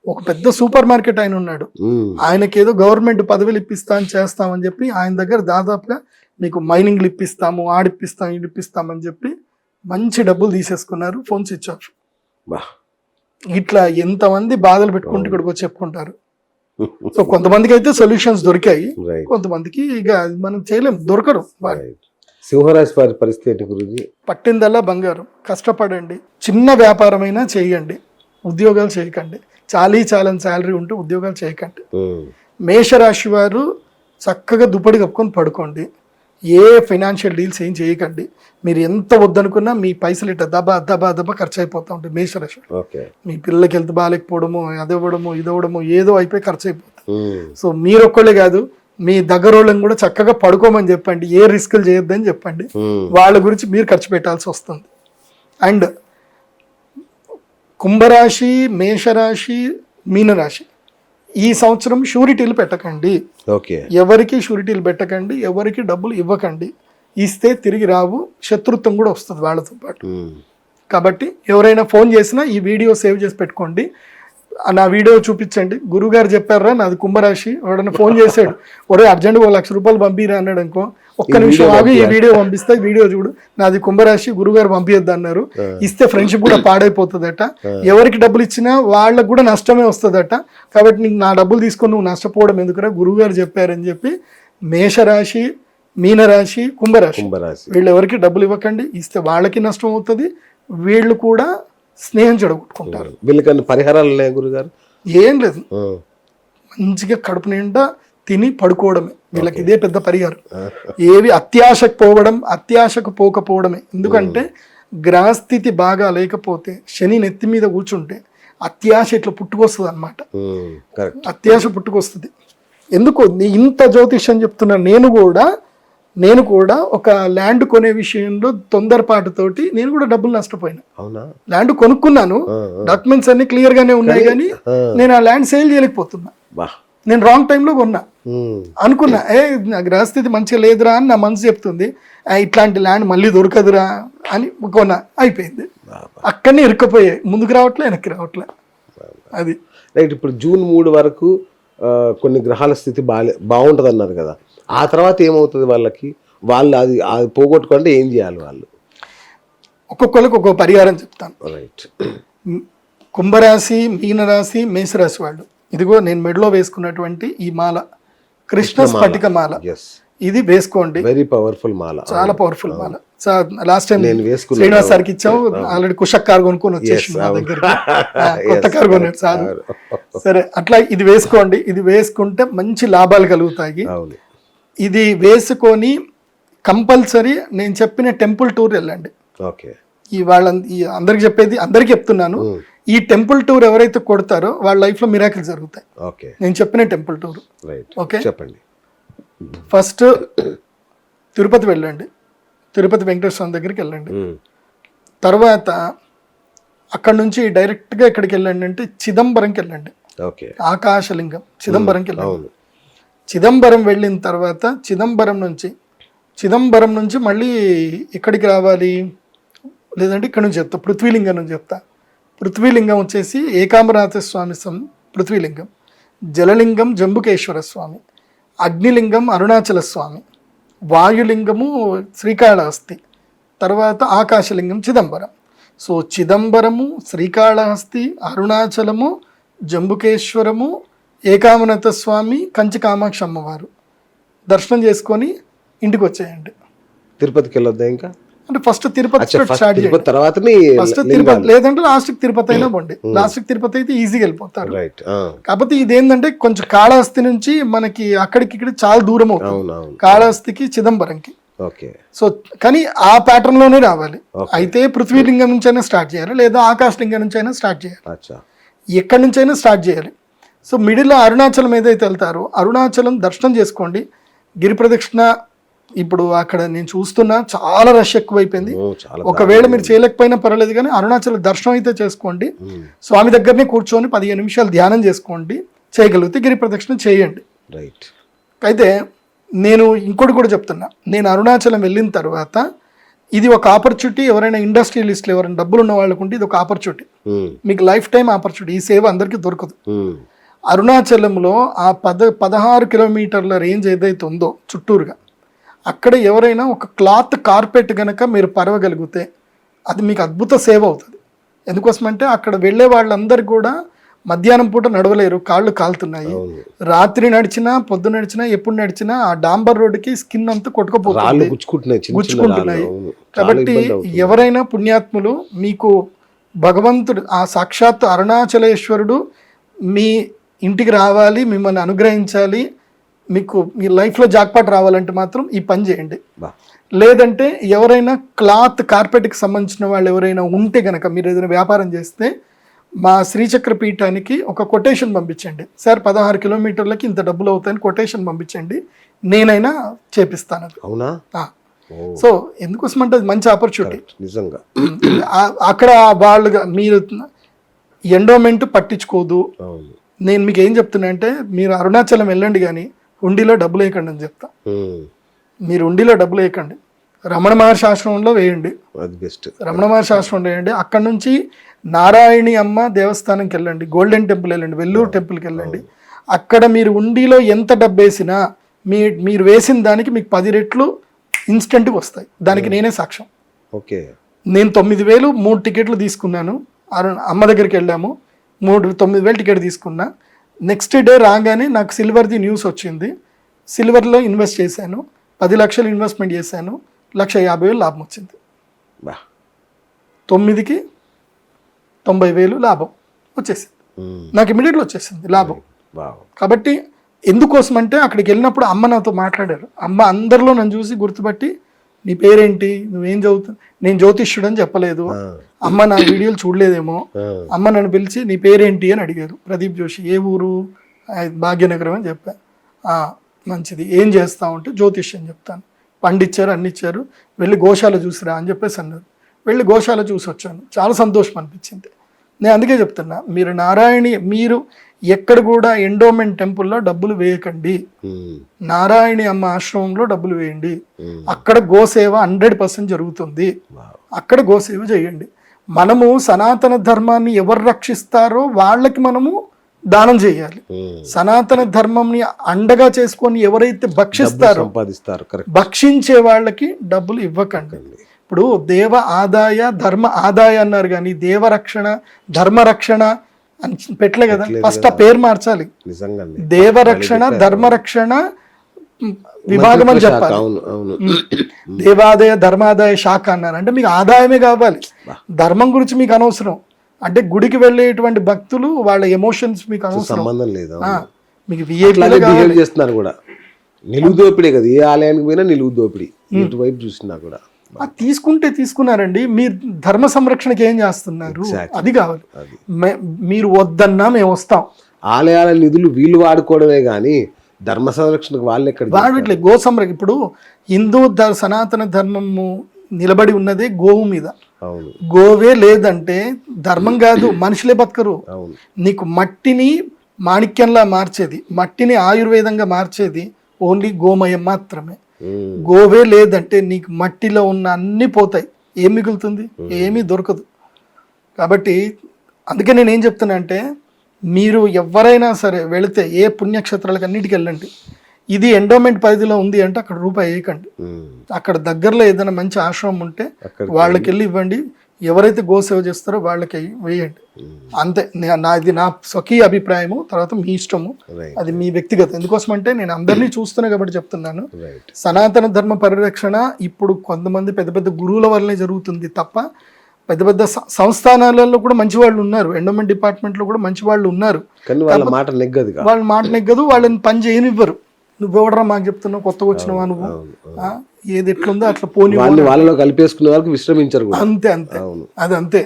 ఒక పెద్ద super market ఆయన ఉన్నాడు. ఆయనకి ఏదో గవర్నమెంట్ పదవులు చేస్తామని చెప్పి ఆయన దగ్గర దాదాపుగా మీకు మైనింగ్లు ఇప్పిస్తాము, ఆడిప్పిస్తాం, ఈడిప్పిస్తామని చెప్పి మంచి డబ్బులు తీసేసుకున్నారు. Phone switch off. ఇట్లా ఎంతమంది బాధలు పెట్టుకుంటూ ఇక్కడికి వచ్చి చెప్పుకుంటారు. సో కొంతమందికి అయితే సొల్యూషన్స్ దొరికాయి, కొంతమందికి ఇక మనం చేయలేం, దొరకరు. సింహరాశి వారి పరిస్థితి గురించి పట్టిందల్లా బంగారం. కష్టపడండి, చిన్న వ్యాపారమైనా చేయండి, ఉద్యోగాలు చేయకండి. చాలని శాలరీ ఉంటే ఉద్యోగాలు చేయకండి. మేషరాశి వారు చక్కగా దుప్పటి కప్పుకొని పడుకోండి. ఏ ఫైనాన్షియల్ డీల్స్ ఏం చేయకండి. మీరు ఎంత వద్దనుకున్నా మీ పైసలు ఇట్లా దబా ఖర్చు అయిపోతూ ఉంటాయి. మేషరాశి మీ పిల్లలకి హెల్త్ బాగాలేకపోవడము, అదవ్వడము, ఇదవ్వడము, ఏదో అయిపోయి ఖర్చు అయిపోతుంది. సో మీరు ఒక్కళ్ళే కాదు, మీ దగ్గర వాళ్ళని కూడా చక్కగా పడుకోమని చెప్పండి. ఏ రిస్కులు చేయొద్దని చెప్పండి. వాళ్ళ గురించి మీరు ఖర్చు పెట్టాల్సి వస్తుంది. అండ్ కుంభరాశి, మేషరాశి, మీనరాశి ఈ సంవత్సరం షూరిటీలు పెట్టకండి. ఎవరికి షూరిటీలు పెట్టకండి, ఎవరికి డబ్బులు ఇవ్వకండి. ఇస్తే తిరిగి రావు, శత్రుత్వం కూడా వస్తుంది వాళ్ళతో పాటు. కాబట్టి ఎవరైనా ఫోన్ చేసినా ఈ వీడియో సేవ్ చేసి పెట్టుకోండి. నా వీడియో చూపించండి, గురువుగారు చెప్పారా నాది కుంభరాశి, ఎవడన్నా ఫోన్ చేశాడు, ఒరే అర్జెంట్గా ₹1,00,000 పంపిరా అన్నాడు అనుకో, ఒక్క నిమిషం ఆగి ఈ వీడియో పంపిస్తే వీడియో చూడు, నాది కుంభరాశి, గురువుగారు పంపించద్దు అన్నారు. ఇస్తే ఫ్రెండ్షిప్ కూడా పాడైపోతుందట. ఎవరికి డబ్బులు ఇచ్చినా వాళ్ళకు కూడా నష్టమే వస్తుందట. కాబట్టి నీకు నా డబ్బులు తీసుకొని నువ్వు నష్టపోవడం ఎందుకురా, గురువుగారు చెప్పారని చెప్పి మేషరాశి, మీనరాశి, కుంభరాశి వీళ్ళు ఎవరికి డబ్బులు ఇవ్వకండి. ఇస్తే వాళ్ళకి నష్టం అవుతుంది, వీళ్ళు కూడా స్నేహం చెడగొట్టుకుంటారు. వీళ్ళకన్నా పరిహారాలు ఉన్నాయి గురుగారు? ఏం లేదు, మంచిగా కడుపు నిండా తిని పడుకోవడమే వీళ్ళకి ఇదే పెద్ద పరిహారం. ఏవి అత్యాశకు పోకపోవడమే. ఎందుకంటే గ్రహస్థితి బాగా లేకపోతే, శని నెత్తి మీద కూర్చుంటే అత్యాశ ఇట్లా పుట్టుకొస్తుంది అనమాట. అత్యాశ పుట్టుకొస్తుంది. ఎందుకు ఇంత జ్యోతిష్యం చెప్తున్నా, నేను కూడా ఒక ల్యాండ్ కొనే విషయంలో తొందరపాటుతోటి నేను కూడా డబ్బులు నష్టపోయినా. ల్యాండ్ కొనుక్కున్నాను, డాక్యుమెంట్స్ అన్ని క్లియర్ గానే ఉన్నాయి, కానీ నేను ఆ ల్యాండ్ సేల్ చేయలేకపోతున్నా. నేను రాంగ్ టైంలో కొన్నా అనుకున్నా, నా గ్రహస్థితి మంచిగా లేదురా అని నా మనసు చెప్తుంది. ఇట్లాంటి ల్యాండ్ మళ్ళీ దొరకదురా అని కొన్నా, అయిపోయింది. అక్కడనే ఇరుక్కుపోయాయి, ముందుకు రావట్లే, వెనక్కి రావట్లే. అది రైట్. ఇప్పుడు జూన్ 3 వరకు కొన్ని గ్రహాల స్థితి బాగుంటుంది అన్నారు కదా, ఆ తర్వాత ఏమవుతుంది వాళ్ళకి? వాళ్ళు అది పోగొట్టుకుంటే ఏం చేయాలి వాళ్ళు? ఒక్కొక్కరికి ఒక్కొక్క పరిహారం చెప్తాను. రైట్. కుంభరాశి, మీనరాశి, మేషరాశి వాళ్ళు, ఇదిగో నేను మెడలో వేసుకున్నటువంటి ఈ మాల కృష్ణ స్ఫటిక మాల, ఇది వేసుకోండి. వెరీ పవర్ఫుల్ మాల, చాలా పవర్ఫుల్ మాల. లాస్ట్ టైం శ్రీనివాస్ సార్కి ఇచ్చాము, ఆల్రెడీ కుషక్ కార్ కొనుక్కొని వచ్చేసి నా దగ్గర, కొత్త కార్ కొన్నాడు సార్. సరే, అట్లా ఇది వేసుకోండి. ఇది వేసుకుంటే మంచి లాభాలు కలుగుతాయి. ఇది వేసుకొని కంపల్సరీ నేను చెప్పిన టెంపుల్ టూర్ వెళ్ళండి. అందరికి చెప్పేది, అందరికి చెప్తున్నాను, ఈ టెంపుల్ టూర్ ఎవరైతే కొడతారో వాళ్ళ లైఫ్ లో మిరాకిల్ జరుగుతాయి. నేను చెప్పిన టెంపుల్ టూర్. ఓకే, చెప్పండి. ఫస్ట్ తిరుపతి వెళ్ళండి, తిరుపతి వెంకటేశ్వర స్వామి దగ్గరికి వెళ్ళండి. తర్వాత అక్కడ నుంచి డైరెక్ట్గా ఎక్కడికి వెళ్ళండి అంటే చిదంబరంకి వెళ్ళండి. ఆకాశలింగం చిదంబరంకి వెళ్ళండి. చిదంబరం వెళ్ళిన తర్వాత చిదంబరం నుంచి మళ్ళీ ఎక్కడికి రావాలి, లేదంటే ఇక్కడ నుంచి చెప్తా, పృథ్వీలింగం నుంచి చెప్తా. పృథ్వీలింగం వచ్చేసి ఏకాంబరనాథ స్వామి పృథ్వీలింగం, జలలింగం జంబుకేశ్వర స్వామి, అగ్నిలింగం అరుణాచల స్వామి, వాయులింగము శ్రీకాళహస్తి, తర్వాత ఆకాశలింగం చిదంబరం. సో చిదంబరము, శ్రీకాళహస్తి, అరుణాచలము, జంబుకేశ్వరము, ఏకాంబరనాథ స్వామి, కంచి కామాక్షి అమ్మవారు దర్శనం చేసుకొని ఇంటికి వచ్చేయండి. తిరుపతికి వెళ్ళొద్దా ఇంకా? అంటే ఫస్ట్ తిరుపతి స్టార్ట్ చేయండి, ఫస్ట్ తిరుపతి, లేదంటే లాస్ట్ తిరుపతి అయినా పోండి. లాస్ట్ తిరుపతి అయితే ఈజీగా వెళ్ళిపోతారు. కాకపోతే ఇదేంటంటే కొంచెం కాళహస్తి నుంచి మనకి అక్కడికి ఇక్కడ చాలా దూరం అవుతుంది, కాళహస్తికి చిదంబరంకి. సో కానీ ఆ ప్యాటర్న్ లోనే రావాలి. అయితే పృథ్వీలింగం నుంచి అయినా స్టార్ట్ చేయాలి, లేదా ఆకాశలింగం నుంచి అయినా స్టార్ట్ చేయాలి, ఎక్కడి నుంచి అయినా స్టార్ట్ చేయాలి. సో మిడిల్లో అరుణాచలం ఏదైతే వెళ్తారో అరుణాచలం దర్శనం చేసుకోండి. గిరి ప్రదక్షిణ ఇప్పుడు అక్కడ నేను చూస్తున్నా చాలా రష్ ఎక్కువైపోయింది. ఒకవేళ మీరు చేయలేకపోయినా పర్వాలేదు, కానీ అరుణాచల దర్శనం అయితే చేసుకోండి. స్వామి దగ్గరనే కూర్చొని 15 నిమిషాలు ధ్యానం చేసుకోండి, చేయగలిగితే గిరి ప్రదక్షిణ చేయండి. అయితే నేను ఇంకోటి కూడా చెప్తున్నా, నేను అరుణాచలం వెళ్ళిన తర్వాత ఇది ఒక ఆపర్చునిటీ. ఎవరైనా ఇండస్ట్రియలిస్టులు ఎవరైనా డబ్బులు ఉన్న వాళ్ళకు ఉంటే ఇది ఒక ఆపర్చునిటీ, మీకు లైఫ్ టైం ఆపర్చునిటీ. ఈ సేవ అందరికీ దొరకదు. అరుణాచలంలో ఆ 16 కిలోమీటర్ల రేంజ్ ఏదైతే ఉందో చుట్టూరుగా, అక్కడ ఎవరైనా ఒక క్లాత్ కార్పెట్ కనుక మీరు పరవగలిగితే అది మీకు అద్భుత సేవ అవుతుంది. ఎందుకోసమంటే అక్కడ వెళ్ళే వాళ్ళందరూ కూడా మధ్యాహ్నం పూట నడవలేరు, కాళ్ళు కాలుతున్నాయి. రాత్రి నడిచినా పొద్దు నడిచినా ఎప్పుడు నడిచినా ఆ డాంబర్ రోడ్డుకి స్కిన్ అంతా కొట్టుకుపోతుంది, గుచ్చుకుంటున్నాయి. కాబట్టి ఎవరైనా పుణ్యాత్ములు, మీకు భగవంతుడు ఆ సాక్షాత్ అరుణాచలేశ్వరుడు మీ ఇంటికి రావాలి, మిమ్మల్ని అనుగ్రహించాలి, మీకు మీ లైఫ్లో జాక్పాట్ రావాలంటే మాత్రం ఈ పని చేయండి. లేదంటే ఎవరైనా క్లాత్ కార్పెట్కి సంబంధించిన వాళ్ళు ఎవరైనా ఉంటే కనుక, మీరు ఏదైనా వ్యాపారం చేస్తే మా శ్రీచక్ర పీఠానికి ఒక కొటేషన్ పంపించండి. సార్ 16 కిలోమీటర్లకి ఇంత డబ్బులు అవుతాయని కొటేషన్ పంపించండి, నేనైనా చేపిస్తాను. అవునా? సో ఎందుకోసం అంటే అది మంచి ఆపర్చునిటీ నిజంగా. అక్కడ వాళ్ళుగా మీరు ఎండోమెంట్ పట్టించుకోదు. నేను మీకు ఏం చెప్తున్నా అంటే, మీరు అరుణాచలం వెళ్ళండి కానీ హుండీలో డబ్బులు వేయకండి అని చెప్తా. మీరు హుండీలో డబ్బులు వేయకండి, రమణ మహర్షి ఆశ్రమంలో వేయండి. రమణ మహర్షి ఆశ్రమంలో వేయండి. అక్కడ నుంచి నారాయణి అమ్మ దేవస్థానంకి వెళ్ళండి, గోల్డెన్ టెంపుల్ వెళ్ళండి, వెల్లూరు టెంపుల్కి వెళ్ళండి. అక్కడ మీరు హుండీలో ఎంత డబ్బు వేసినా మీరు వేసిన దానికి మీకు 10 రెట్లు ఇన్స్టెంట్గా వస్తాయి. దానికి నేనే సాక్ష్యం. ఓకే, నేను 9,000 3 టికెట్లు తీసుకున్నాను. అమ్మ దగ్గరికి వెళ్ళాము, 9,000 టికెట్ తీసుకున్నా. నెక్స్ట్ డే రాగానే నాకు సిల్వర్ది న్యూస్ వచ్చింది. సిల్వర్లో ఇన్వెస్ట్ చేశాను, 10 లక్షలు ఇన్వెస్ట్మెంట్ చేశాను, 1,50,000 లాభం వచ్చింది. 9కి 90,000 లాభం వచ్చేసింది నాకు, ఇమీడియట్గా వచ్చేసింది లాభం. కాబట్టి ఎందుకోసం అంటే అక్కడికి వెళ్ళినప్పుడు అమ్మ నాతో మాట్లాడారు. అమ్మ అందరిలో నన్ను చూసి గుర్తుపట్టి, నీ పేరేంటి, నువ్వేం చదువుతావు, నేను జ్యోతిష్యుడు అని చెప్పలేదు. అమ్మ నా వీడియోలు చూడలేదేమో, అమ్మ నన్ను పిలిచి నీ పేరేంటి అని అడిగారు. ప్రదీప్ జోషి. ఏ ఊరు? భాగ్యనగరం అని చెప్పా. మంచిది, ఏం చేస్తావు అంటే జ్యోతిష్యం చెప్తాను. పండిచ్చారు, అన్ని ఇచ్చారు. వెళ్ళి గోశాల చూసిరా అని చెప్పేసి అన్నారు. వెళ్ళి గోశాల చూసి వచ్చాను, చాలా సంతోషం అనిపించింది. నేను అందుకే చెప్తున్నా, మీరు మీరు ఎక్కడ కూడా ఎండోమెంట్ టెంపుల్లో డబ్బులు వేయకండి, నారాయణి అమ్మ ఆశ్రమంలో డబ్బులు వేయండి. అక్కడ గోసేవ 100% జరుగుతుంది, అక్కడ గోసేవ చేయండి. మనము సనాతన ధర్మాన్ని ఎవరు రక్షిస్తారో వాళ్ళకి మనము దానం చేయాలి. సనాతన ధర్మంని అండగా చేసుకొని ఎవరైతే భక్షిస్తారో, భక్షించే వాళ్ళకి డబ్బులు ఇవ్వకండి. ఇప్పుడు దేవ ఆదాయ ధర్మ ఆదాయ అన్నారు కానీ దేవరక్షణ ధర్మరక్షణ అని పెట్టలే కదా. ఫస్ట్ ఆ పేరు మార్చాలి, దేవరక్షణ ధర్మరక్షణ విభాగం అని చెప్పాలి. దేవాదాయ ధర్మాదాయ శాఖ అన్నారు అంటే మీకు ఆదాయమే కావాలి, ధర్మం గురించి మీకు అనవసరం. అంటే గుడికి వెళ్ళేటువంటి భక్తులు వాళ్ళ ఎమోషన్స్ మీకు అనవసరం, మీకు బిహేవ్ చేస్తున్నారు కూడా. నిలువు దోపిడీ కదా, ఏ ఆలయానికి పోయినా నిలువు దోపిడీ. ఇటువైపు చూసినా కూడా తీసుకున్నారండి. మీరు ధర్మ సంరక్షణకి ఏం చేస్తున్నారు, అది కావాలి. మీరు వద్దన్నా మేము వస్తాం. ఆలయాల నిధులు వీళ్ళు వాడుకోవడమే కానీ ధర్మ సంరక్షణకు వాళ్ళు ఎక్కడ వాడట్లేదు. గో సంరక్షణ, ఇప్పుడు హిందూ సనాతన ధర్మము నిలబడి ఉన్నదే గోవు మీద. గోవే లేదంటే ధర్మం కాదు, మనుషులే బతకరు. నీకు మట్టిని మాణిక్యంలా మార్చేది, మట్టిని ఆయుర్వేదంగా మార్చేది ఓన్లీ గోమయం మాత్రమే. గోవే లేదంటే నీకు మట్టిలో ఉన్న అన్ని పోతాయి, ఏం మిగులుతుంది? ఏమీ దొరకదు. కాబట్టి అందుకే నేను ఏం చెప్తున్నా అంటే, మీరు ఎవరైనా సరే వెళితే ఏ పుణ్యక్షేత్రాలకు అన్నిటికి వెళ్ళండి. ఇది ఎండోమెంట్ పరిధిలో ఉంది అంటే అక్కడ రూపాయి వేయకండి. అక్కడ దగ్గరలో ఏదైనా మంచి ఆశ్రమం ఉంటే వాళ్ళకి వెళ్ళి ఇవ్వండి. ఎవరైతే గోసేవ చేస్తారో వాళ్ళకి వేయండి, అంతే. ఇది నా స్వకీయ అభిప్రాయము, తర్వాత మీ ఇష్టము, అది మీ వ్యక్తిగతం. ఎందుకోసం అంటే నేను అందరినీ చూస్తున్నా కాబట్టి చెప్తున్నాను. సనాతన ధర్మ పరిరక్షణ ఇప్పుడు కొంతమంది పెద్ద పెద్ద గురువుల వల్లనే జరుగుతుంది తప్ప పెద్ద పెద్ద సంస్థానాలలో కూడా మంచి వాళ్ళు ఉన్నారు, ఎండోమెంట్ డిపార్ట్మెంట్లో కూడా మంచి వాళ్ళు ఉన్నారు. వాళ్ళ మాట నెగ్గదు, వాళ్ళని పని చేయనివ్వరు. నువ్వెవడరా మాకు చెప్తున్నావు, కొత్తగా వచ్చినవా నువ్వు, ఏది ఎట్లుందో అట్లా పోనీ వాళ్ళలో కలిపేసుకునే వరకు విశ్రమించరు. అంతే అది అంతే.